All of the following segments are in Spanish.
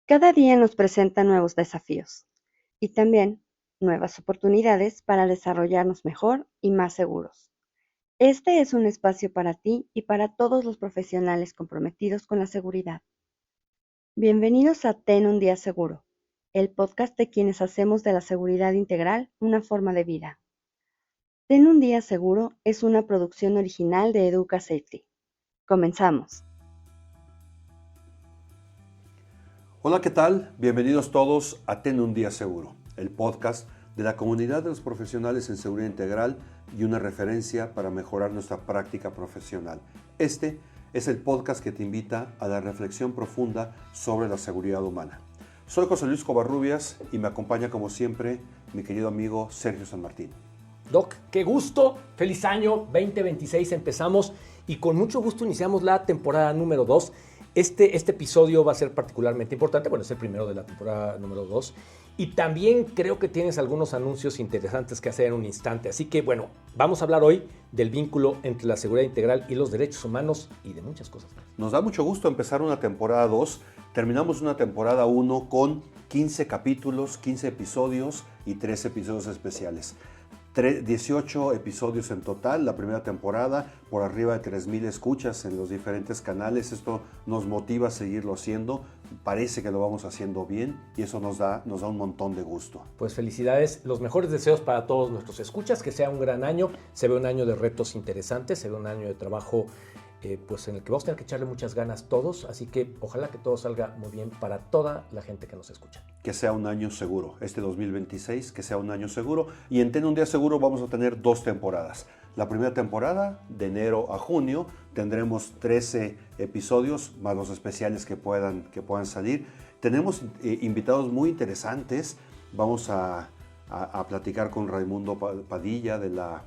Cada día nos presenta nuevos desafíos y también nuevas oportunidades para desarrollarnos mejor y más seguros. Este es un espacio para ti y para todos los profesionales comprometidos con la seguridad. Bienvenidos a Ten un día seguro, el podcast de quienes hacemos de la seguridad integral una forma de vida. Ten un día seguro es una producción original de Educa Safety. Comenzamos. Hola, ¿qué tal? Bienvenidos todos a Ten un día seguro, el podcast de la comunidad de los profesionales en seguridad integral y una referencia para mejorar nuestra práctica profesional. Este es el podcast que te invita a la reflexión profunda sobre la seguridad humana. Soy José Luis Covarrubias y me acompaña como siempre mi querido amigo Sergio San Martín. Doc, qué gusto, feliz año 2026, empezamos y con mucho gusto iniciamos la temporada número 2. Este episodio va a ser particularmente importante, bueno, es el primero de la temporada número 2 y también creo que tienes algunos anuncios interesantes que hacer en un instante, así que bueno, vamos a hablar hoy del vínculo entre la seguridad integral y los derechos humanos y de muchas cosas más. Nos da mucho gusto empezar una temporada 2, terminamos una temporada 1 con 15 capítulos, 15 episodios y 3 episodios especiales. 18 episodios en total, la primera temporada, por arriba de 3,000 escuchas en los diferentes canales. Esto nos motiva a seguirlo haciendo, parece que lo vamos haciendo bien y eso nos da un montón de gusto. Pues felicidades, los mejores deseos para todos nuestros escuchas, que sea un gran año, se ve un año de retos interesantes, se ve un año de trabajo pues en el que vamos a tener que echarle muchas ganas todos, así que ojalá que todo salga muy bien para toda la gente que nos escucha. Que sea un año seguro, este 2026, que sea un año seguro. Y en Ten un día seguro vamos a tener 2 temporadas. La primera temporada, de enero a junio, tendremos 13 episodios, más los especiales que puedan salir. Tenemos invitados muy interesantes. Vamos a platicar con Raimundo Padilla de la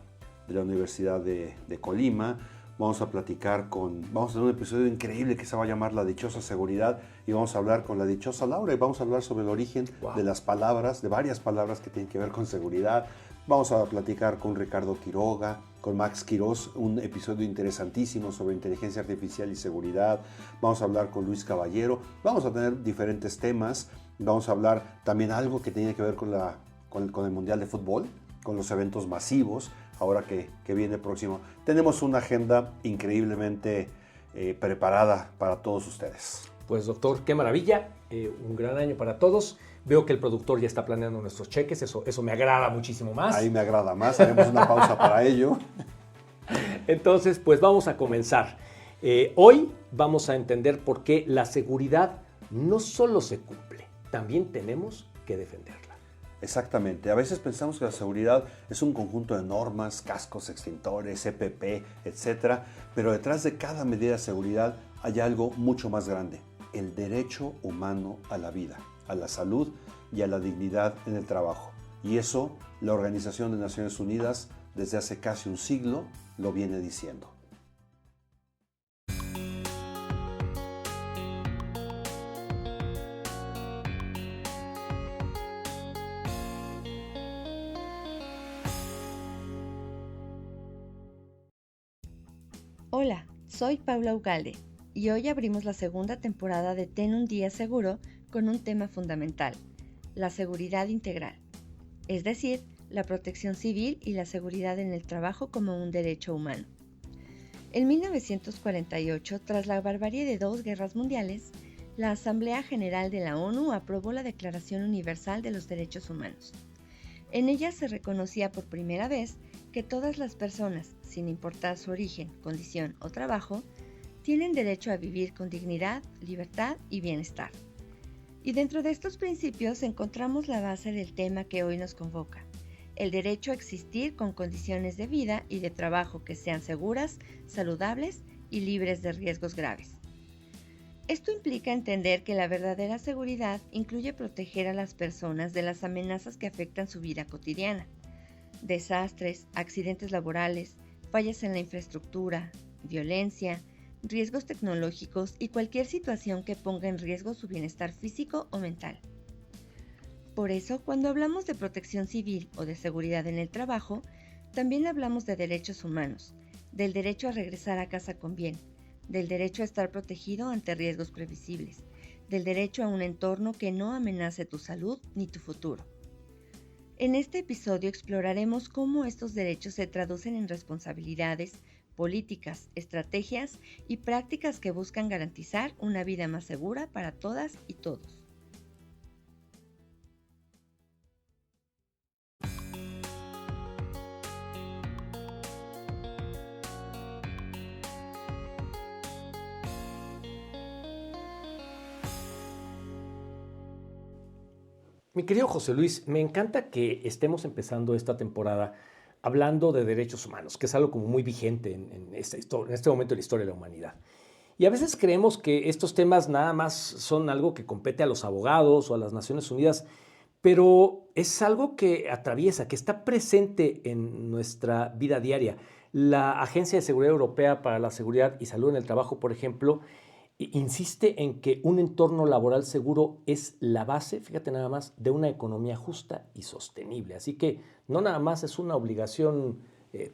Universidad de Colima. Vamos a platicar vamos a tener un episodio increíble que se va a llamar La Dichosa Seguridad y vamos a hablar con la dichosa Laura y vamos a hablar sobre el origen de las palabras, de varias palabras que tienen que ver con seguridad. Vamos a platicar con Ricardo Quiroga, con Max Quirós, un episodio interesantísimo sobre inteligencia artificial y seguridad. Vamos a hablar con Luis Caballero. Vamos a tener diferentes temas. Vamos a hablar también algo que tiene que ver con el Mundial de Fútbol, con los eventos masivos. Ahora que viene próximo. Tenemos una agenda increíblemente preparada para todos ustedes. Pues doctor, qué maravilla, un gran año para todos. Veo que el productor ya está planeando nuestros cheques, eso me agrada muchísimo más. Ahí me agrada más, haremos una pausa para ello. Entonces, pues vamos a comenzar. Hoy vamos a entender por qué la seguridad no solo se cumple, también tenemos que defenderla. Exactamente. A veces pensamos que la seguridad es un conjunto de normas, cascos, extintores, EPP, etc. Pero detrás de cada medida de seguridad hay algo mucho más grande: el derecho humano a la vida, a la salud y a la dignidad en el trabajo. Y eso la Organización de Naciones Unidas desde hace casi un siglo lo viene diciendo. Hola, soy Paula Ugalde y hoy abrimos la segunda temporada de Ten un día seguro con un tema fundamental: la seguridad integral, es decir, la protección civil y la seguridad en el trabajo como un derecho humano. En 1948, tras la barbarie de 2 guerras mundiales, la Asamblea General de la ONU aprobó la Declaración Universal de los Derechos Humanos. En ella se reconocía por primera vez que todas las personas, sin importar su origen, condición o trabajo, tienen derecho a vivir con dignidad, libertad y bienestar. Y dentro de estos principios encontramos la base del tema que hoy nos convoca: el derecho a existir con condiciones de vida y de trabajo que sean seguras, saludables y libres de riesgos graves. Esto implica entender que la verdadera seguridad incluye proteger a las personas de las amenazas que afectan su vida cotidiana. Desastres, accidentes laborales, fallas en la infraestructura, violencia, riesgos tecnológicos y cualquier situación que ponga en riesgo su bienestar físico o mental. Por eso, cuando hablamos de protección civil o de seguridad en el trabajo, también hablamos de derechos humanos, del derecho a regresar a casa con bien, del derecho a estar protegido ante riesgos previsibles, del derecho a un entorno que no amenace tu salud ni tu futuro. En este episodio exploraremos cómo estos derechos se traducen en responsabilidades, políticas, estrategias y prácticas que buscan garantizar una vida más segura para todas y todos. Mi querido José Luis, me encanta que estemos empezando esta temporada hablando de derechos humanos, que es algo como muy vigente en este momento de la historia de la humanidad. Y a veces creemos que estos temas nada más son algo que compete a los abogados o a las Naciones Unidas, pero es algo que atraviesa, que está presente en nuestra vida diaria. La Agencia de Seguridad Europea para la Seguridad y Salud en el Trabajo, por ejemplo, insiste en que un entorno laboral seguro es la base, fíjate nada más, de una economía justa y sostenible. Así que no nada más es una obligación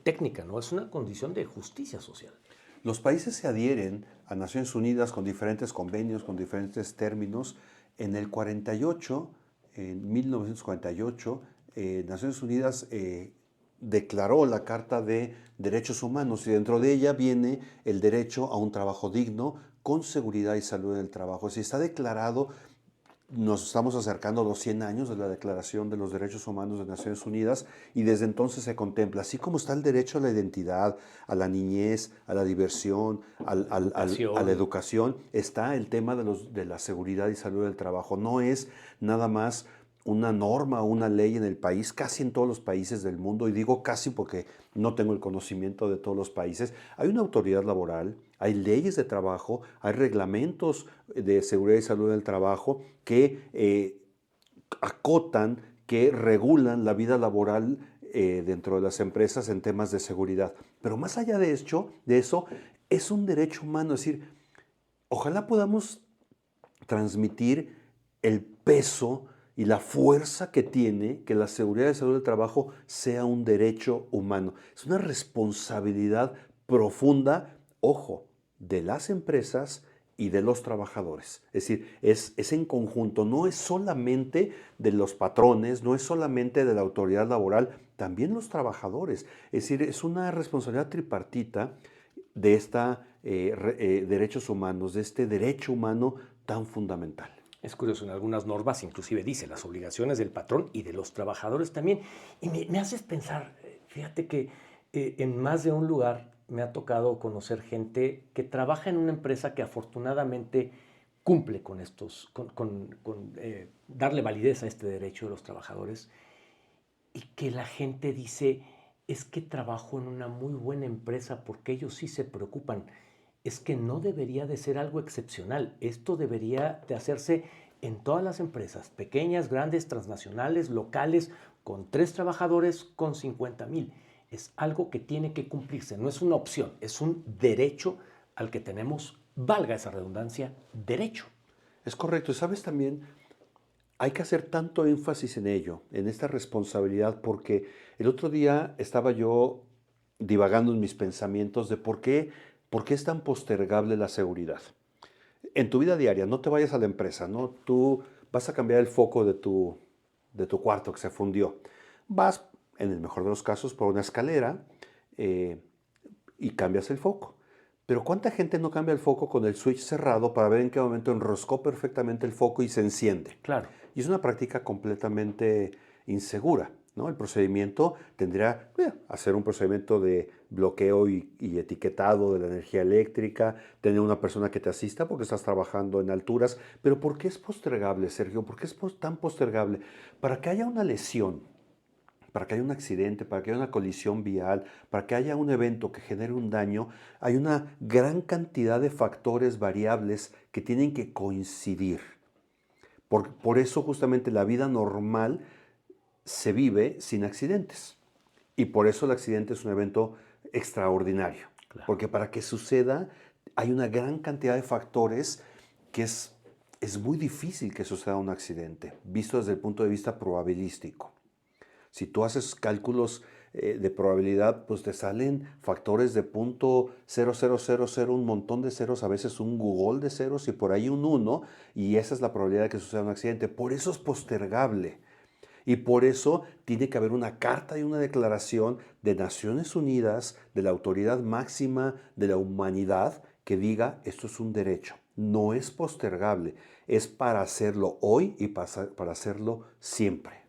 técnica, ¿no? Es una condición de justicia social. Los países se adhieren a Naciones Unidas con diferentes convenios, con diferentes términos. En el 48, en 1948, Naciones Unidas declaró la Carta de Derechos Humanos y dentro de ella viene el derecho a un trabajo digno con seguridad y salud en el trabajo. Si está declarado, nos estamos acercando a los 100 años de la Declaración de los Derechos Humanos de Naciones Unidas y desde entonces se contempla, así como está el derecho a la identidad, a la niñez, a la diversión, a la educación, está el tema de la seguridad y salud del trabajo. No es nada más una norma o una ley en el país, casi en todos los países del mundo, y digo casi porque no tengo el conocimiento de todos los países. Hay una autoridad laboral, hay leyes de trabajo, hay reglamentos de seguridad y salud del trabajo que acotan, que regulan la vida laboral dentro de las empresas en temas de seguridad. Pero más allá de eso, es un derecho humano, es decir, ojalá podamos transmitir el peso y la fuerza que tiene que la seguridad y salud del trabajo sea un derecho humano. Es una responsabilidad profunda, ojo, de las empresas y de los trabajadores. Es decir, es en conjunto, no es solamente de los patrones, no es solamente de la autoridad laboral, también los trabajadores. Es decir, es una responsabilidad tripartita de estos derechos humanos, de este derecho humano tan fundamental. Es curioso, en algunas normas inclusive dice las obligaciones del patrón y de los trabajadores también. Y me haces pensar, fíjate que en más de un lugar me ha tocado conocer gente que trabaja en una empresa que afortunadamente cumple con estos, con darle validez a este derecho de los trabajadores y que la gente dice, es que trabajo en una muy buena empresa porque ellos sí se preocupan. Es que no debería de ser algo excepcional. Esto debería de hacerse en todas las empresas, pequeñas, grandes, transnacionales, locales, con 3 trabajadores, con 50,000. Es algo que tiene que cumplirse, no es una opción, es un derecho al que tenemos, valga esa redundancia, derecho. Es correcto. Y sabes también, hay que hacer tanto énfasis en ello, en esta responsabilidad, porque el otro día estaba yo divagando en mis pensamientos de por qué es tan postergable la seguridad. En tu vida diaria, no te vayas a la empresa, ¿no? Tú vas a cambiar el foco de tu cuarto que se fundió. Vas, en el mejor de los casos, por una escalera y cambias el foco. Pero ¿cuánta gente no cambia el foco con el switch cerrado para ver en qué momento enroscó perfectamente el foco y se enciende? Claro. Y es una práctica completamente insegura, ¿no? El procedimiento tendría hacer un procedimiento de bloqueo y etiquetado de la energía eléctrica, tener una persona que te asista porque estás trabajando en alturas. Pero ¿por qué es postergable, Sergio? ¿Por qué es tan postergable? Para que haya una lesión, para que haya un accidente, para que haya una colisión vial, para que haya un evento que genere un daño, hay una gran cantidad de factores variables que tienen que coincidir. Por eso justamente la vida normal se vive sin accidentes. Y por eso el accidente es un evento extraordinario. Claro. Porque para que suceda hay una gran cantidad de factores que es muy difícil que suceda un accidente, visto desde el punto de vista probabilístico. Si tú haces cálculos de probabilidad, pues te salen factores de punto 0,000, un montón de ceros, a veces un Google de ceros y por ahí un 1, y esa es la probabilidad de que suceda un accidente. Por eso es postergable. Y por eso tiene que haber una carta y una declaración de Naciones Unidas, de la autoridad máxima de la humanidad, que diga esto es un derecho. No es postergable, es para hacerlo hoy y para hacerlo siempre.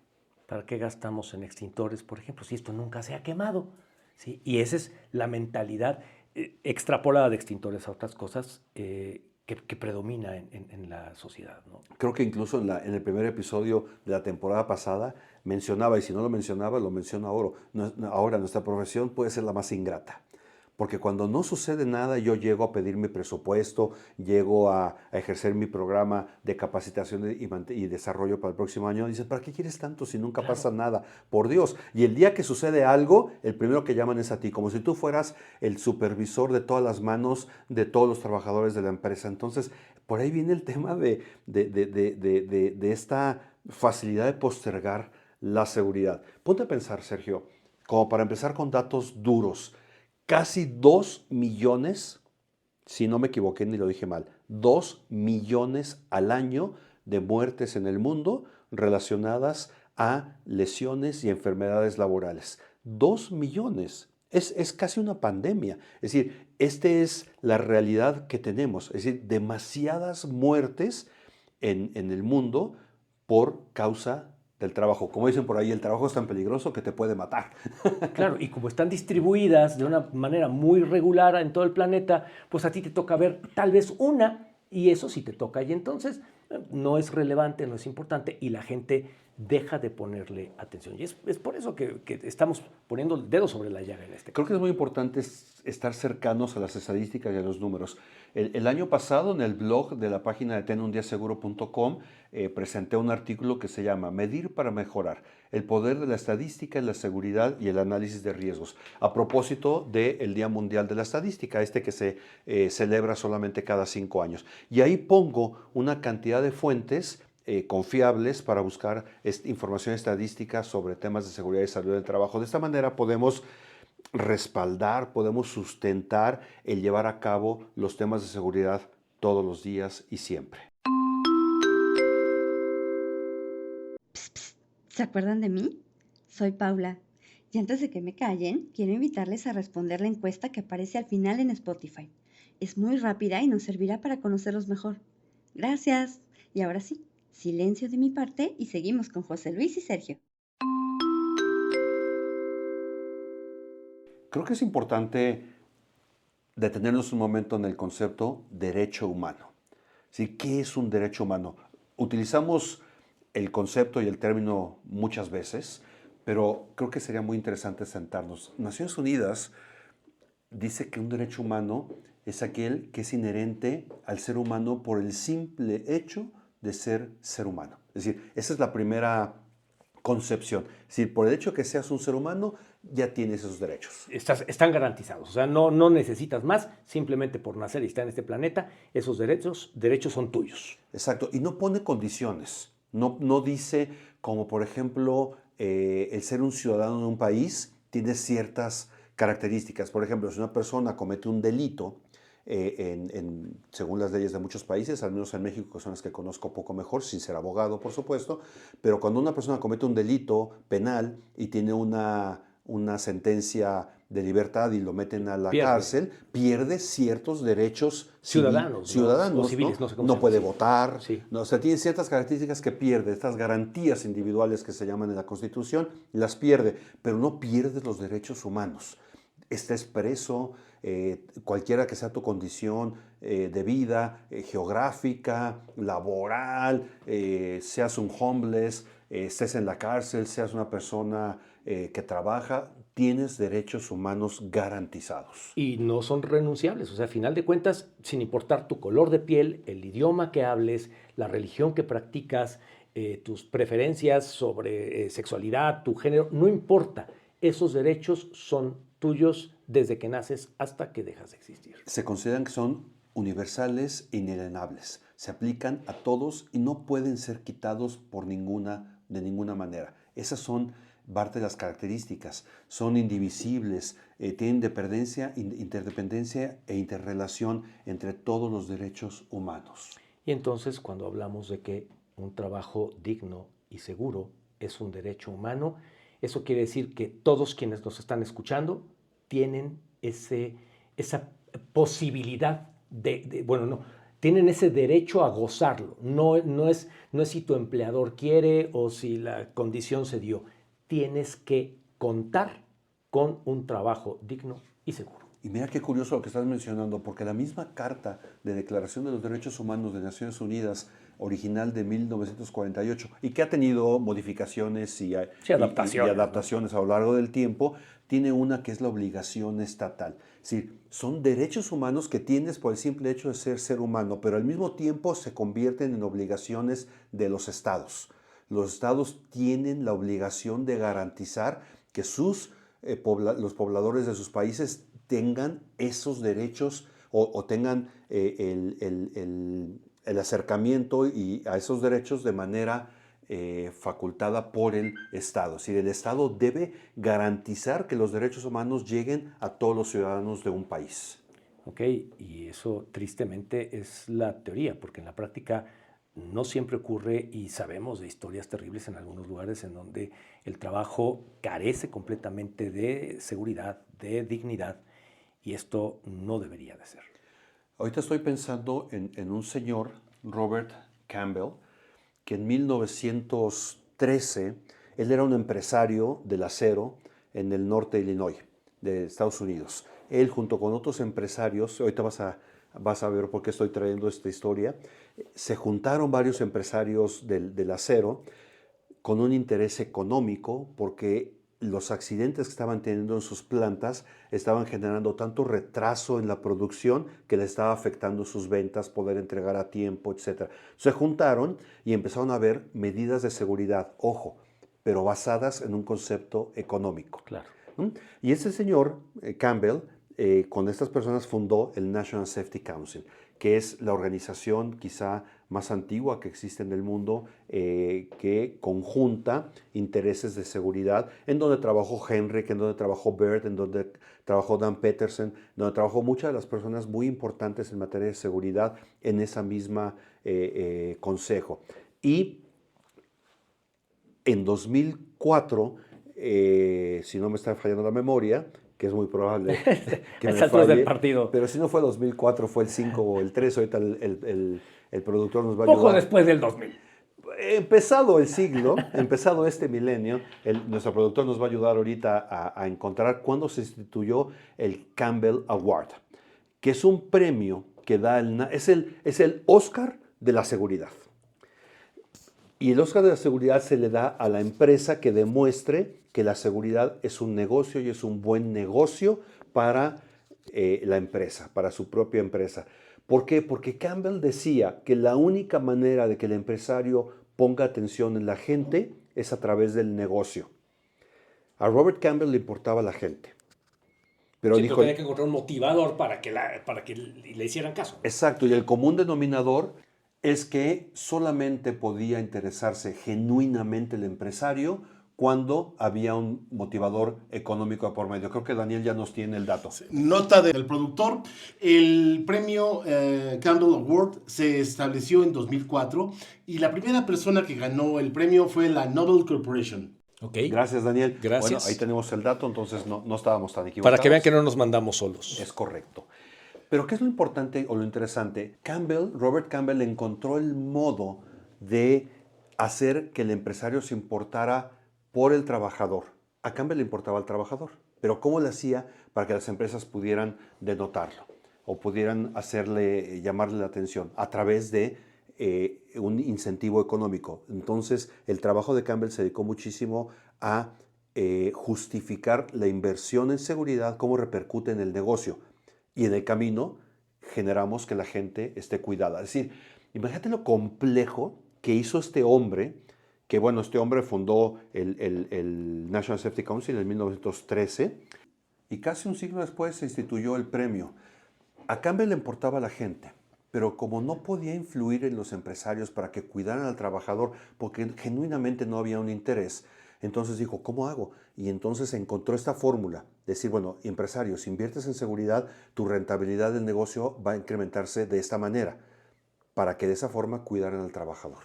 ¿Para qué gastamos en extintores, por ejemplo, si esto nunca se ha quemado? ¿Sí? Y esa es la mentalidad extrapolada de extintores a otras cosas que predomina en la sociedad, ¿no? Creo que incluso en el primer episodio de la temporada pasada mencionaba, y si no lo mencionaba, lo menciono ahora. Ahora nuestra profesión puede ser la más ingrata. Porque cuando no sucede nada, yo llego a pedir mi presupuesto, llego a ejercer mi programa de capacitación y desarrollo para el próximo año. Dices, ¿para qué quieres tanto si nunca pasa nada? Por Dios. Y el día que sucede algo, el primero que llaman es a ti, como si tú fueras el supervisor de todas las manos de todos los trabajadores de la empresa. Entonces, por ahí viene el tema de esta facilidad de postergar la seguridad. Ponte a pensar, Sergio, como para empezar con datos duros. Casi 2 millones, si no me equivoqué ni lo dije mal, 2 millones al año de muertes en el mundo relacionadas a lesiones y enfermedades laborales. 2 millones. Es casi una pandemia. Es decir, esta es la realidad que tenemos. Es decir, demasiadas muertes en el mundo por causa del trabajo. Como dicen por ahí, el trabajo es tan peligroso que te puede matar. Claro, y como están distribuidas de una manera muy regular en todo el planeta, pues a ti te toca ver tal vez una, y eso sí te toca. Y entonces no es relevante, no es importante, y la gente deja de ponerle atención. Y es por eso que estamos poniendo el dedo sobre la llaga en este caso. Creo que es muy importante estar cercanos a las estadísticas y a los números. El año pasado, en el blog de la página de tenundiaseguro.com, presenté un artículo que se llama Medir para mejorar, el poder de la estadística, la seguridad y el análisis de riesgos, a propósito del Día Mundial de la Estadística, que se celebra solamente cada 5 años. Y ahí pongo una cantidad de fuentes confiables para buscar información estadística sobre temas de seguridad y salud del trabajo. De esta manera podemos respaldar, podemos sustentar el llevar a cabo los temas de seguridad todos los días y siempre. Psst, psst, ¿se acuerdan de mí? Soy Paula. Y antes de que me callen, quiero invitarles a responder la encuesta que aparece al final en Spotify. Es muy rápida y nos servirá para conocerlos mejor. Gracias. Y ahora sí, silencio de mi parte y seguimos con José Luis y Sergio. Creo que es importante detenernos un momento en el concepto derecho humano. ¿Sí? ¿Qué es un derecho humano? Utilizamos el concepto y el término muchas veces, pero creo que sería muy interesante sentarnos. Naciones Unidas dice que un derecho humano es aquel que es inherente al ser humano por el simple hecho de ser humano. Es decir, esa es la primera concepción. Es decir, por el hecho de que seas un ser humano, ya tienes esos derechos. Están garantizados, o sea, no necesitas más, simplemente por nacer y estar en este planeta, esos derechos son tuyos. Exacto, y no pone condiciones, no dice como por ejemplo el ser un ciudadano de un país tiene ciertas características. Por ejemplo, si una persona comete un delito, según las leyes de muchos países, al menos en México, que son las que conozco poco mejor, sin ser abogado, por supuesto, pero cuando una persona comete un delito penal y tiene una sentencia de libertad y lo meten a la cárcel, pierde ciertos derechos ciudadanos, ¿no? O civiles, no sé cómo no se puede llama. votar, Sí. no, o sea, tiene ciertas características que pierde, estas garantías individuales que se llaman en la Constitución, las pierde, pero no pierde los derechos humanos. Está expreso, cualquiera que sea tu condición de vida, geográfica, laboral, seas un homeless, estés en la cárcel, seas una persona que trabaja, tienes derechos humanos garantizados. Y no son renunciables, o sea, a final de cuentas, sin importar tu color de piel, el idioma que hables, la religión que practicas, tus preferencias sobre sexualidad, tu género, no importa, esos derechos son tuyos desde que naces hasta que dejas de existir. Se consideran que son universales e inalienables. Se aplican a todos y no pueden ser quitados de ninguna manera. Esas son parte de las características. Son indivisibles, tienen interdependencia e interrelación entre todos los derechos humanos. Y entonces, cuando hablamos de que un trabajo digno y seguro es un derecho humano, eso quiere decir que todos quienes nos están escuchando tienen esa posibilidad tienen ese derecho a gozarlo. No es si tu empleador quiere o si la condición se dio. Tienes que contar con un trabajo digno y seguro. Y mira qué curioso lo que estás mencionando, porque la misma Carta de Declaración de los Derechos Humanos de Naciones Unidas, original de 1948, y que ha tenido modificaciones y adaptaciones a lo largo del tiempo, tiene una que es la obligación estatal. Es decir, son derechos humanos que tienes por el simple hecho de ser humano, pero al mismo tiempo se convierten en obligaciones de los estados. Los estados tienen la obligación de garantizar que los pobladores de sus países tengan esos derechos o tengan el acercamiento a esos derechos de manera facultada por el Estado. Es decir, el Estado debe garantizar que los derechos humanos lleguen a todos los ciudadanos de un país. Ok, y eso tristemente es la teoría, porque en la práctica no siempre ocurre y sabemos de historias terribles en algunos lugares en donde el trabajo carece completamente de seguridad, de dignidad, y esto no debería de ser. Ahorita estoy pensando en un señor, Robert Campbell, que en 1913, él era un empresario del acero en el norte de Illinois, de Estados Unidos. Él, junto con otros empresarios, ahorita vas a ver por qué estoy trayendo esta historia, se juntaron varios empresarios del acero con un interés económico, porque los accidentes que estaban teniendo en sus plantas estaban generando tanto retraso en la producción que les estaba afectando sus ventas, poder entregar a tiempo, etc. Se juntaron y empezaron a ver medidas de seguridad, ojo, pero basadas en un concepto económico. Claro. Y ese señor, Campbell, con estas personas fundó el National Safety Council, que es la organización quizá más antigua que existe en el mundo, que conjunta intereses de seguridad, en donde trabajó Henrik, en donde trabajó Bert, en donde trabajó Dan Peterson, donde trabajó muchas de las personas muy importantes en materia de seguridad en esa misma consejo. Y en 2004, si no me está fallando la memoria, que es muy probable que me falle, del partido. pero si no fue 2004, fue el 5 o el 3, ahorita el productor nos va a ayudar. Poco después del 2000. Empezado el siglo, empezado este milenio, nuestro productor nos va a ayudar ahorita a encontrar cuándo se instituyó el Campbell Award, que es un premio que da es el Oscar de la seguridad. Y el Oscar de la seguridad se le da a la empresa que demuestre que la seguridad es un negocio y es un buen negocio para la empresa, para su propia empresa. ¿Por qué? Porque Campbell decía que la única manera de que el empresario ponga atención en la gente es a través del negocio. A Robert Campbell le importaba la gente. Pero dijo, tenía que encontrar un motivador para que le hicieran caso. Exacto, y el común denominador es que solamente podía interesarse genuinamente el empresario cuando había un motivador económico por medio. Creo que Daniel ya nos tiene el dato. Nota del productor. El premio Campbell Award se estableció en 2004 y la primera persona que ganó el premio fue la Nobel Corporation. Okay. Gracias, Daniel. Gracias. Bueno, ahí tenemos el dato, entonces no estábamos tan equivocados. Para que vean que no nos mandamos solos. Es correcto. Pero ¿qué es lo importante o lo interesante? Robert Campbell encontró el modo de hacer que el empresario se importara por el trabajador. A Campbell le importaba el trabajador, pero ¿cómo le hacía para que las empresas pudieran denotarlo o pudieran llamarle la atención? A través de un incentivo económico. Entonces, el trabajo de Campbell se dedicó muchísimo a justificar la inversión en seguridad, cómo repercute en el negocio. Y en el camino generamos que la gente esté cuidada. Es decir, imagínate lo complejo que hizo este hombre, que bueno, este hombre fundó el National Safety Council en 1913 y casi un siglo después se instituyó el premio. A Campbell le importaba la gente, pero como no podía influir en los empresarios para que cuidaran al trabajador, porque genuinamente no había un interés, Entonces dijo, ¿cómo hago? Y entonces encontró esta fórmula, decir, bueno, empresario, si inviertes en seguridad, tu rentabilidad del negocio va a incrementarse de esta manera, para que de esa forma cuidaran al trabajador.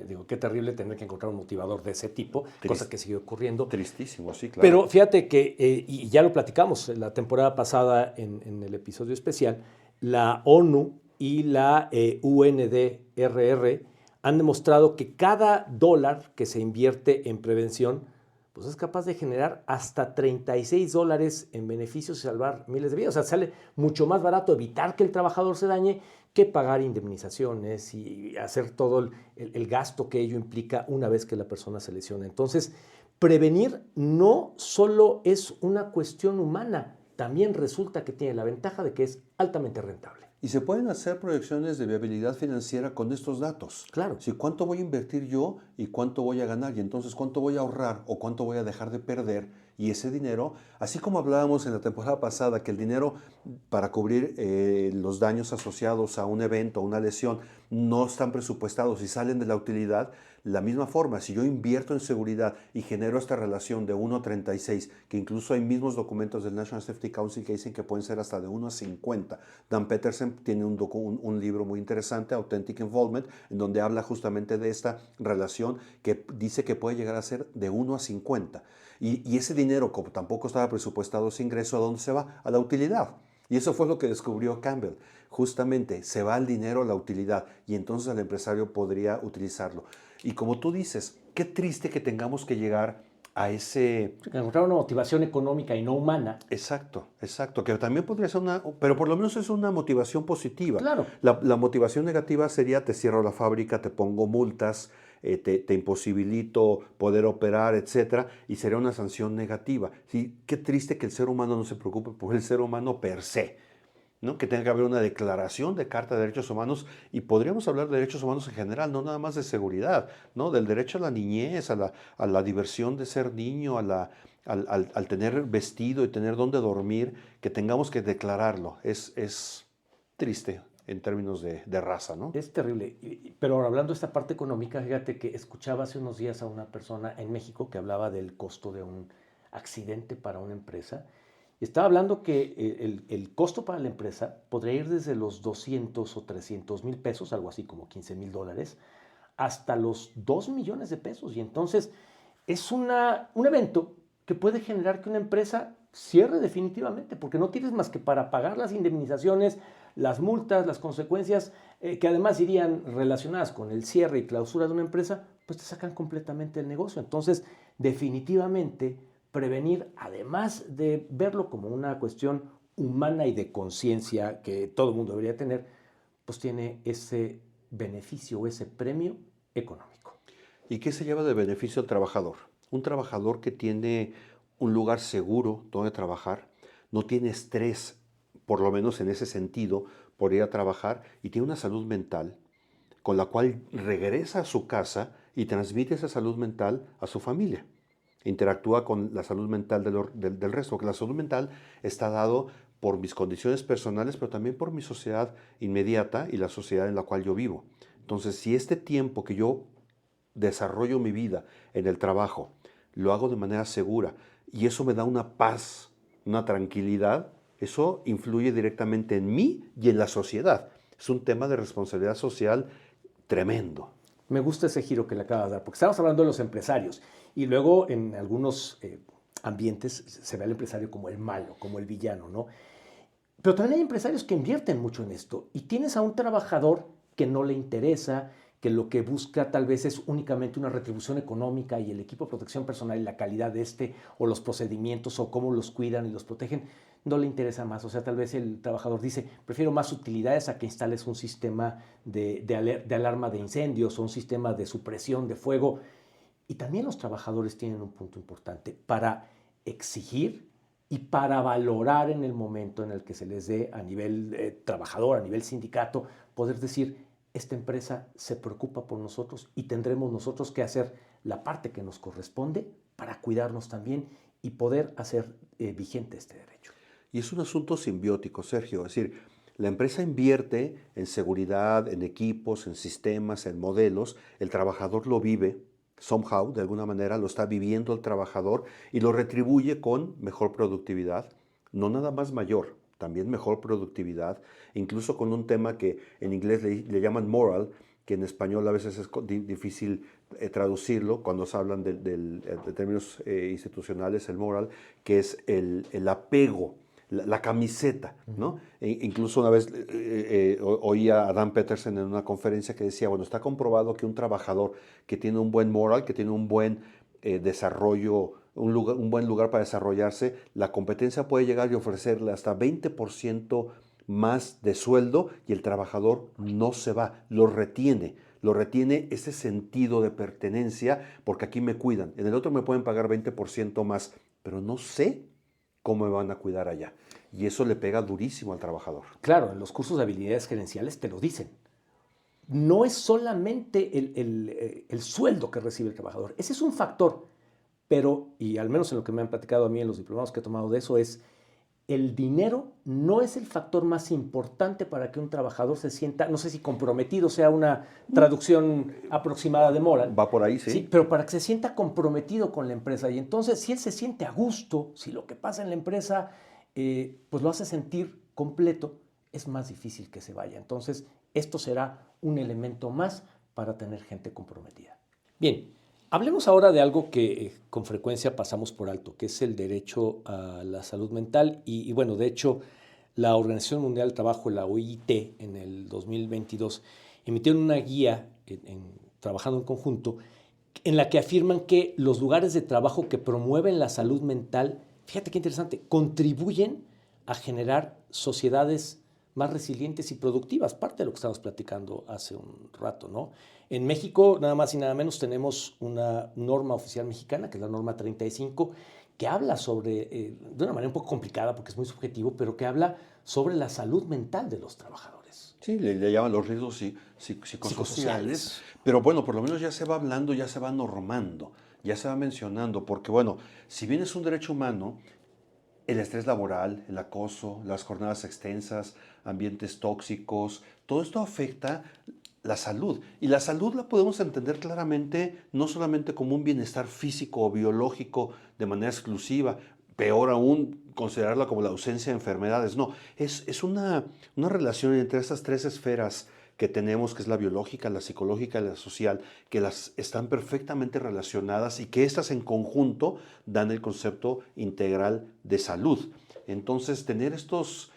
Digo, qué terrible tener que encontrar un motivador de ese tipo, cosa que sigue ocurriendo. Tristísimo, sí, claro. Pero fíjate que, y ya lo platicamos la temporada pasada en el episodio especial, la ONU y la UNDRR han demostrado que cada dólar que se invierte en prevención pues es capaz de generar hasta $36 en beneficios y salvar miles de vidas. O sea, sale mucho más barato evitar que el trabajador se dañe que pagar indemnizaciones y hacer todo el gasto que ello implica una vez que la persona se lesiona. Entonces, prevenir no solo es una cuestión humana, también resulta que tiene la ventaja de que es altamente rentable. Y se pueden hacer proyecciones de viabilidad financiera con estos datos. Claro. Si cuánto voy a invertir yo y cuánto voy a ganar, y entonces cuánto voy a ahorrar o cuánto voy a dejar de perder. Y ese dinero, así como hablábamos en la temporada pasada, que el dinero para cubrir los daños asociados a un evento, a una lesión, no están presupuestados y salen de la utilidad, la misma forma, si yo invierto en seguridad y genero esta relación de 1:36, que incluso hay mismos documentos del National Safety Council que dicen que pueden ser hasta de 1:50. Dan Peterson tiene un libro muy interesante, Authentic Involvement, en donde habla justamente de esta relación que dice que puede llegar a ser de 1:50. Y ese dinero, como tampoco estaba presupuestado ese ingreso, ¿a dónde se va? A la utilidad. Y eso fue lo que descubrió Campbell. Justamente se va el dinero a la utilidad y entonces el empresario podría utilizarlo. Y como tú dices, qué triste que tengamos que llegar a ese... Encontrar una motivación económica y no humana. Exacto, que también podría ser pero por lo menos es una motivación positiva. Claro. La motivación negativa sería te cierro la fábrica, te pongo multas, te imposibilito poder operar, etcétera, y sería una sanción negativa. Sí, qué triste que el ser humano no se preocupe por el ser humano per se, ¿no? Que tenga que haber una declaración de Carta de Derechos Humanos, y podríamos hablar de derechos humanos en general, no nada más de seguridad, ¿no? Del derecho a la niñez, a la diversión de ser niño, al tener vestido y tener dónde dormir, que tengamos que declararlo. Es triste en términos de raza, ¿no? Es terrible. Pero ahora, hablando de esta parte económica, fíjate que escuchaba hace unos días a una persona en México que hablaba del costo de un accidente para una empresa. Y estaba hablando que el costo para la empresa podría ir desde los 200 o 300 mil pesos, algo así como $15,000, hasta los 2 millones de pesos. Y entonces es un evento que puede generar que una empresa cierre definitivamente, porque no tienes más que para pagar las indemnizaciones, las multas, las consecuencias, que además irían relacionadas con el cierre y clausura de una empresa, pues te sacan completamente el negocio. Entonces, definitivamente, prevenir, además de verlo como una cuestión humana y de conciencia que todo el mundo debería tener, pues tiene ese beneficio, ese premio económico. ¿Y qué se lleva de beneficio al trabajador? Un trabajador que tiene un lugar seguro donde trabajar, no tiene estrés, por lo menos en ese sentido, por ir a trabajar, y tiene una salud mental con la cual regresa a su casa y transmite esa salud mental a su familia. Interactúa con la salud mental del resto, porque la salud mental está dado por mis condiciones personales, pero también por mi sociedad inmediata y la sociedad en la cual yo vivo. Entonces, si este tiempo que yo desarrollo mi vida en el trabajo, lo hago de manera segura, y eso me da una paz, una tranquilidad, eso influye directamente en mí y en la sociedad. Es un tema de responsabilidad social tremendo. Me gusta ese giro que le acabas de dar, porque estamos hablando de los empresarios, y luego en algunos ambientes se ve al empresario como el malo, como el villano, ¿no? Pero también hay empresarios que invierten mucho en esto, y tienes a un trabajador que no le interesa, que lo que busca tal vez es únicamente una retribución económica, y el equipo de protección personal y la calidad de o los procedimientos o cómo los cuidan y los protegen, no le interesa más. O sea, tal vez el trabajador dice, prefiero más utilidades a que instales un sistema de alarma de incendios o un sistema de supresión de fuego. Y también los trabajadores tienen un punto importante para exigir y para valorar en el momento en el que se les dé a nivel trabajador, a nivel sindicato, poder decir, esta empresa se preocupa por nosotros y tendremos nosotros que hacer la parte que nos corresponde para cuidarnos también y poder hacer vigente este derecho. Y es un asunto simbiótico, Sergio. Es decir, la empresa invierte en seguridad, en equipos, en sistemas, en modelos. El trabajador lo vive, somehow, de alguna manera, lo está viviendo el trabajador y lo retribuye con mejor productividad, no nada más mayor, también mejor productividad, incluso con un tema que en inglés le llaman moral, que en español a veces es difícil traducirlo cuando se hablan de términos institucionales, el moral, que es el apego, la camiseta, ¿no? Incluso una vez oí a Dan Peterson en una conferencia que decía, bueno, está comprobado que un trabajador que tiene un buen moral, que tiene un buen desarrollo, un buen lugar para desarrollarse, la competencia puede llegar y ofrecerle hasta 20% más de sueldo y el trabajador no se va, lo retiene ese sentido de pertenencia porque aquí me cuidan. En el otro me pueden pagar 20% más, pero no sé cómo me van a cuidar allá. Y eso le pega durísimo al trabajador. Claro, en los cursos de habilidades gerenciales te lo dicen. No es solamente el sueldo que recibe el trabajador, ese es un factor, pero, y al menos en lo que me han platicado a mí en los diplomados que he tomado de eso, es el dinero no es el factor más importante para que un trabajador se sienta, no sé si comprometido sea una traducción aproximada de moral. Va por ahí, sí. Sí, pero para que se sienta comprometido con la empresa. Y entonces, si él se siente a gusto, si lo que pasa en la empresa pues lo hace sentir completo, es más difícil que se vaya. Entonces, esto será un elemento más para tener gente comprometida. Bien, hablemos ahora de algo que con frecuencia pasamos por alto, que es el derecho a la salud mental. Y bueno, de hecho, la Organización Mundial del Trabajo, la OIT, en el 2022, emitieron una guía trabajando en conjunto, en la que afirman que los lugares de trabajo que promueven la salud mental, fíjate qué interesante, contribuyen a generar sociedades más resilientes y productivas, parte de lo que estábamos platicando hace un rato, ¿no? En México, nada más y nada menos, tenemos una norma oficial mexicana, que es la norma 35, que habla sobre, de una manera un poco complicada porque es muy subjetivo, pero que habla sobre la salud mental de los trabajadores. Sí, le llaman los riesgos psicosociales. Pero bueno, por lo menos ya se va hablando, ya se va normando, ya se va mencionando, porque bueno, si bien es un derecho humano, el estrés laboral, el acoso, las jornadas extensas, ambientes tóxicos, todo esto afecta la salud. Y la salud la podemos entender claramente no solamente como un bienestar físico o biológico de manera exclusiva, peor aún considerarla como la ausencia de enfermedades. No, es una relación entre estas tres esferas que tenemos, que es la biológica, la psicológica y la social, que las están perfectamente relacionadas y que estas en conjunto dan el concepto integral de salud. Entonces, tener estos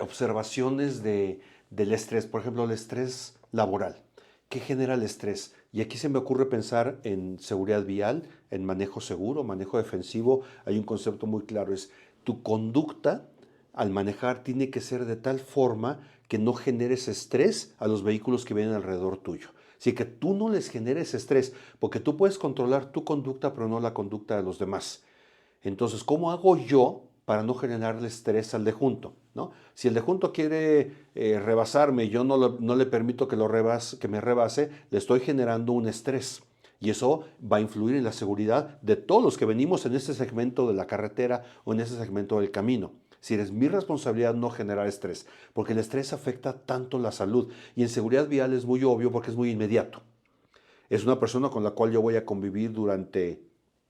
observaciones del estrés, por ejemplo, el estrés laboral. ¿Qué genera el estrés? Y aquí se me ocurre pensar en seguridad vial, en manejo seguro, manejo defensivo. Hay un concepto muy claro, es tu conducta al manejar tiene que ser de tal forma que no generes estrés a los vehículos que vienen alrededor tuyo. Así que tú no les generes estrés, porque tú puedes controlar tu conducta, pero no la conducta de los demás. Entonces, ¿cómo hago yo para no generarle estrés al de junto, ¿no? Si el de junto quiere rebasarme y yo no le permito que me rebase, le estoy generando un estrés. Y eso va a influir en la seguridad de todos los que venimos en este segmento de la carretera o en este segmento del camino. Si es mi responsabilidad no generar estrés, porque el estrés afecta tanto la salud. Y en seguridad vial es muy obvio porque es muy inmediato. Es una persona con la cual yo voy a convivir durante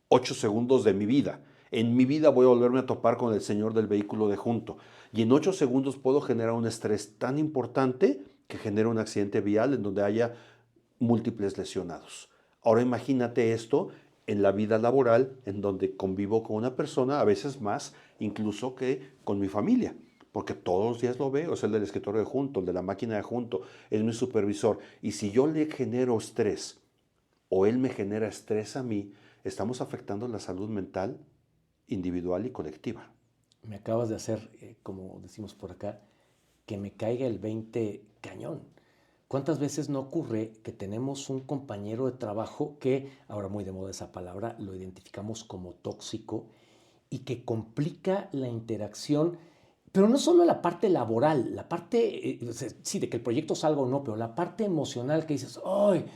8 segundos de mi vida. En mi vida voy a volverme a topar con el señor del vehículo de junto. Y en 8 segundos puedo generar un estrés tan importante que genera un accidente vial en donde haya múltiples lesionados. Ahora imagínate esto en la vida laboral, en donde convivo con una persona, a veces más incluso que con mi familia, porque todos los días lo veo, es el del escritorio de junto, el de la máquina de junto, es mi supervisor. Y si yo le genero estrés o él me genera estrés a mí, estamos afectando la salud mental individual y colectiva. Me acabas de hacer, como decimos por acá, que me caiga el 20 cañón. ¿Cuántas veces no ocurre que tenemos un compañero de trabajo que, ahora muy de moda esa palabra, lo identificamos como tóxico y que complica la interacción, pero no solo la parte laboral, la parte, sí, de que el proyecto salga o no, pero la parte emocional que dices, ¡ay!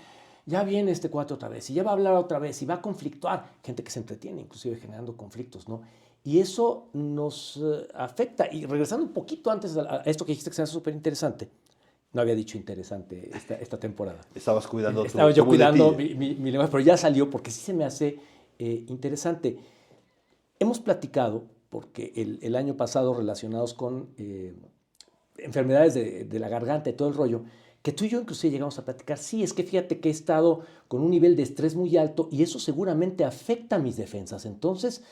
Ya viene este cuate otra vez y ya va a hablar otra vez y va a conflictuar. Gente que se entretiene, inclusive generando conflictos, ¿no? Y eso nos afecta. Y regresando un poquito antes a esto que dijiste que se hace súper interesante, No había dicho interesante esta temporada. Estabas cuidando Estaba yo tu cuidando muletilla. mi lenguaje, pero ya salió porque sí se me hace interesante. Hemos platicado, porque el año pasado relacionados con enfermedades de la garganta y todo el rollo, que tú y yo inclusive llegamos a platicar, sí, es que fíjate que he estado con un nivel de estrés muy alto y eso seguramente afecta mis defensas. Entonces,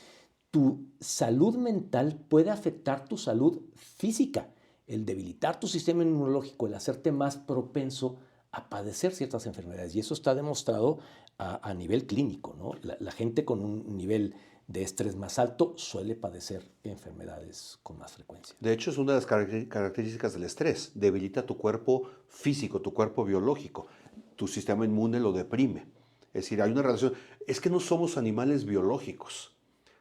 tu salud mental puede afectar tu salud física. El debilitar tu sistema inmunológico, el hacerte más propenso a padecer ciertas enfermedades. Y eso está demostrado a nivel clínico, ¿no? La gente con un nivel de estrés más alto suele padecer enfermedades con más frecuencia. De hecho, es una de las características del estrés. Debilita tu cuerpo físico, tu cuerpo biológico. Tu sistema inmune lo deprime. Es decir, hay una relación. Es que no somos animales biológicos.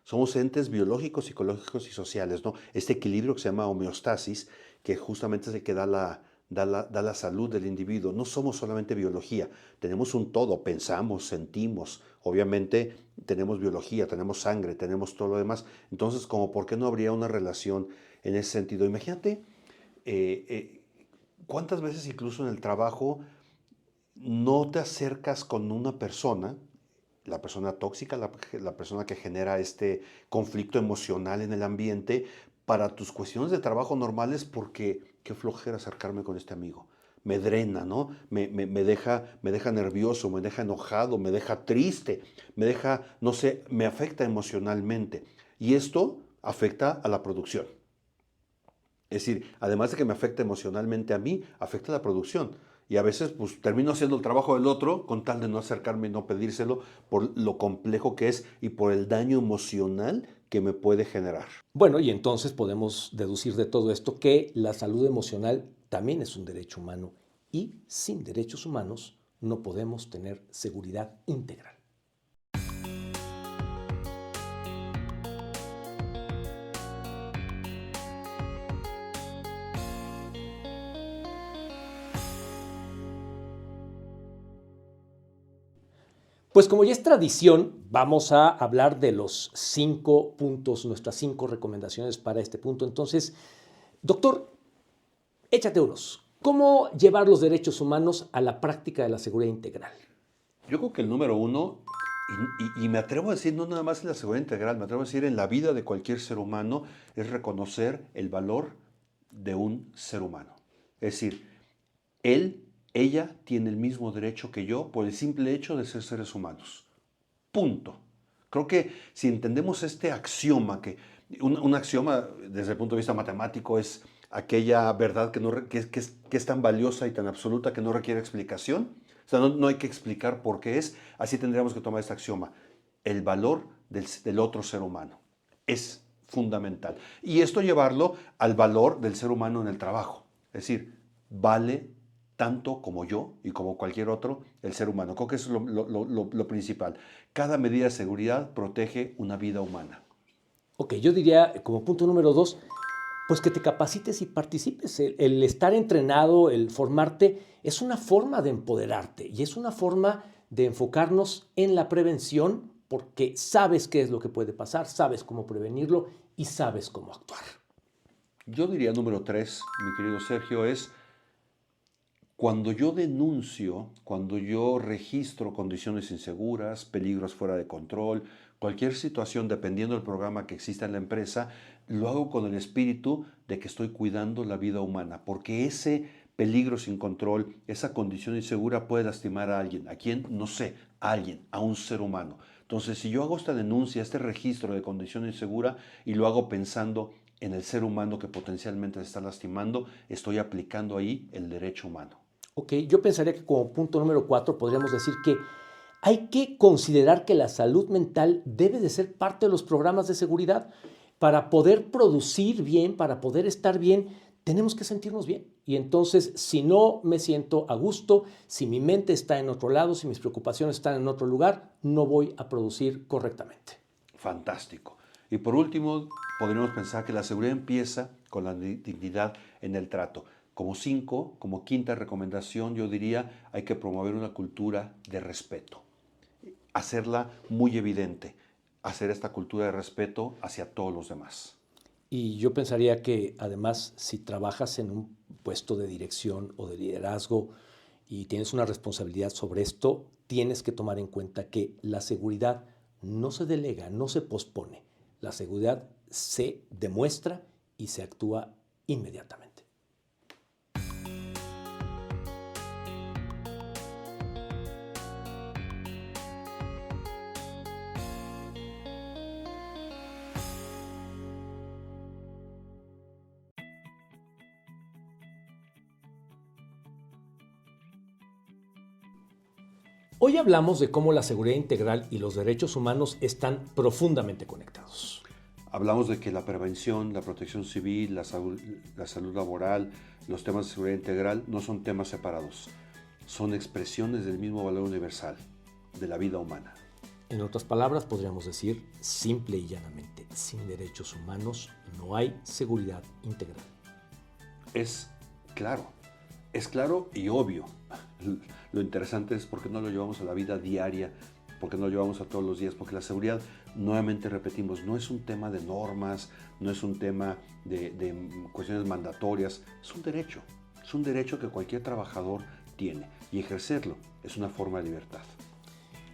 Somos entes biológicos, psicológicos y sociales, ¿no? Este equilibrio que se llama homeostasis, que justamente es el que da la salud del individuo. No somos solamente biología, tenemos un todo, pensamos, sentimos, obviamente tenemos biología, tenemos sangre, tenemos todo lo demás. Entonces, como ¿por qué no habría una relación en ese sentido? Imagínate cuántas veces incluso en el trabajo no te acercas con una persona, la persona tóxica, la persona que genera este conflicto emocional en el ambiente, para tus cuestiones de trabajo normales, porque qué flojera acercarme con este amigo. Me drena, ¿no? Me deja nervioso, me deja enojado, me deja triste, me deja, no sé, me afecta emocionalmente. Y esto afecta a la producción. Es decir, además de que me afecta emocionalmente a mí, afecta a la producción. Y a veces pues termino haciendo el trabajo del otro con tal de no acercarme y no pedírselo por lo complejo que es y por el daño emocional que me puede generar. Bueno, y entonces podemos deducir de todo esto que la salud emocional también es un derecho humano y sin derechos humanos no podemos tener seguridad integral. Pues como ya es tradición, vamos a hablar de los 5 puntos, nuestras 5 recomendaciones para este punto. Entonces, doctor, échate unos. ¿Cómo llevar los derechos humanos a la práctica de la seguridad integral? Yo creo que el número uno, y me atrevo a decir no nada más en la seguridad integral, me atrevo a decir en la vida de cualquier ser humano, es reconocer el valor de un ser humano. Es decir, ella tiene el mismo derecho que yo por el simple hecho de ser seres humanos. Punto. Creo que si entendemos este axioma, que un axioma desde el punto de vista matemático es aquella verdad que es tan valiosa y tan absoluta que no requiere explicación. O sea, no hay que explicar por qué es. Así tendríamos que tomar este axioma. El valor del otro ser humano es fundamental. Y esto llevarlo al valor del ser humano en el trabajo. Es decir, vale tanto como yo y como cualquier otro el ser humano. Creo que eso es lo principal. Cada medida de seguridad protege una vida humana. Ok, yo diría como punto número 2, pues que te capacites y participes. El estar entrenado, el formarte, es una forma de empoderarte y es una forma de enfocarnos en la prevención porque sabes qué es lo que puede pasar, sabes cómo prevenirlo y sabes cómo actuar. Yo diría número 3, mi querido Sergio, es cuando yo denuncio, cuando yo registro condiciones inseguras, peligros fuera de control, cualquier situación, dependiendo del programa que exista en la empresa, lo hago con el espíritu de que estoy cuidando la vida humana, porque ese peligro sin control, esa condición insegura puede lastimar a alguien. ¿A quién? No sé, a alguien, a un ser humano. Entonces, si yo hago esta denuncia, este registro de condición insegura y lo hago pensando en el ser humano que potencialmente se está lastimando, estoy aplicando ahí el derecho humano. Ok, yo pensaría que como punto número 4 podríamos decir que hay que considerar que la salud mental debe de ser parte de los programas de seguridad. Para poder producir bien, para poder estar bien, tenemos que sentirnos bien. Y entonces, si no me siento a gusto, si mi mente está en otro lado, si mis preocupaciones están en otro lugar, no voy a producir correctamente. Fantástico. Y por último, podríamos pensar que la seguridad empieza con la dignidad en el trato. Como quinta recomendación, yo diría, hay que promover una cultura de respeto. Hacerla muy evidente. Hacer esta cultura de respeto hacia todos los demás. Y yo pensaría que además, si trabajas en un puesto de dirección o de liderazgo y tienes una responsabilidad sobre esto, tienes que tomar en cuenta que la seguridad no se delega, no se pospone. La seguridad se demuestra y se actúa inmediatamente. Hoy hablamos de cómo la seguridad integral y los derechos humanos están profundamente conectados. Hablamos de que la prevención, la protección civil, la salud laboral, los temas de seguridad integral no son temas separados, son expresiones del mismo valor universal, de la vida humana. En otras palabras, podríamos decir simple y llanamente, sin derechos humanos no hay seguridad integral. Es claro y obvio. Lo interesante es por qué no lo llevamos a la vida diaria, por qué no lo llevamos a todos los días, porque la seguridad, nuevamente repetimos, no es un tema de normas, no es un tema de cuestiones mandatorias, es un derecho que cualquier trabajador tiene y ejercerlo es una forma de libertad.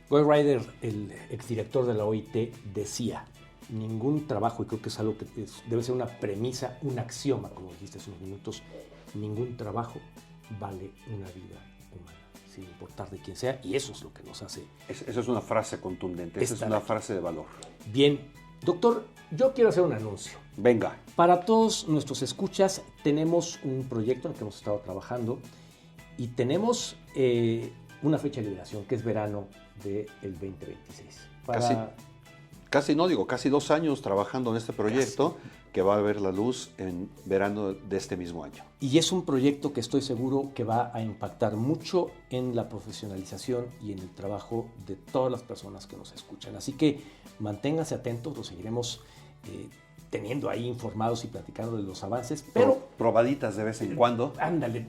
Guy Ryder, el exdirector de la OIT, decía, ningún trabajo, y creo que es algo que debe ser una premisa, un axioma, como dijiste hace unos minutos, ningún trabajo vale una vida humana, sin importar de quién sea, y eso es lo que nos hace. Esa es una frase contundente, esa es una frase de valor. Bien, doctor, yo quiero hacer un anuncio. Venga. Para todos nuestros escuchas, tenemos un proyecto en el que hemos estado trabajando y tenemos una fecha de liberación, que es verano del 2026. Casi 2 años trabajando en este proyecto que va a ver la luz en verano de este mismo año. Y es un proyecto que estoy seguro que va a impactar mucho en la profesionalización y en el trabajo de todas las personas que nos escuchan. Así que manténganse atentos, los seguiremos teniendo ahí informados y platicando de los avances, pero probaditas de vez en cuando. Ándale,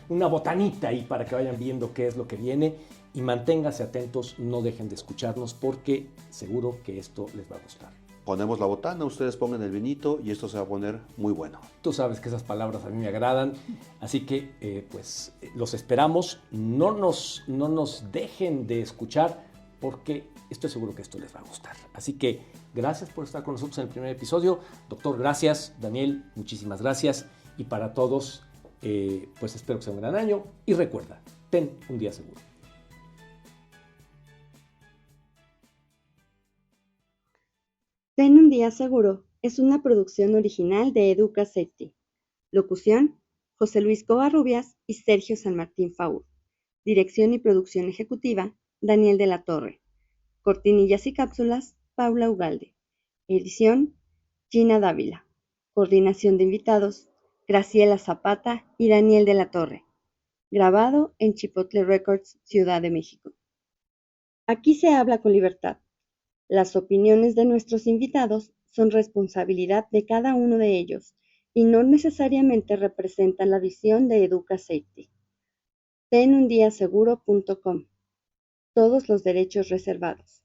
una botanita ahí para que vayan viendo qué es lo que viene y manténganse atentos, no dejen de escucharnos porque seguro que esto les va a gustar. Ponemos la botana, ustedes pongan el vinito y esto se va a poner muy bueno. Tú sabes que esas palabras a mí me agradan, así que los esperamos, no nos dejen de escuchar porque estoy seguro que esto les va a gustar. Así que gracias por estar con nosotros en el primer episodio. Doctor, gracias. Daniel, muchísimas gracias. Y para todos, pues espero que sea un gran año. Y recuerda, ten un día seguro. Ten un día seguro es una producción original de Educa Safety. Locución, José Luis Covarrubias y Sergio San Martín Faur. Dirección y producción ejecutiva, Daniel de la Torre. Cortinillas y cápsulas, Paula Ugalde. Edición, Gina Dávila. Coordinación de invitados, Graciela Zapata y Daniel de la Torre. Grabado en Chipotle Records, Ciudad de México. Aquí se habla con libertad. Las opiniones de nuestros invitados son responsabilidad de cada uno de ellos y no necesariamente representan la visión de Educa Safety. Tenundiaseguro.com. Todos los derechos reservados.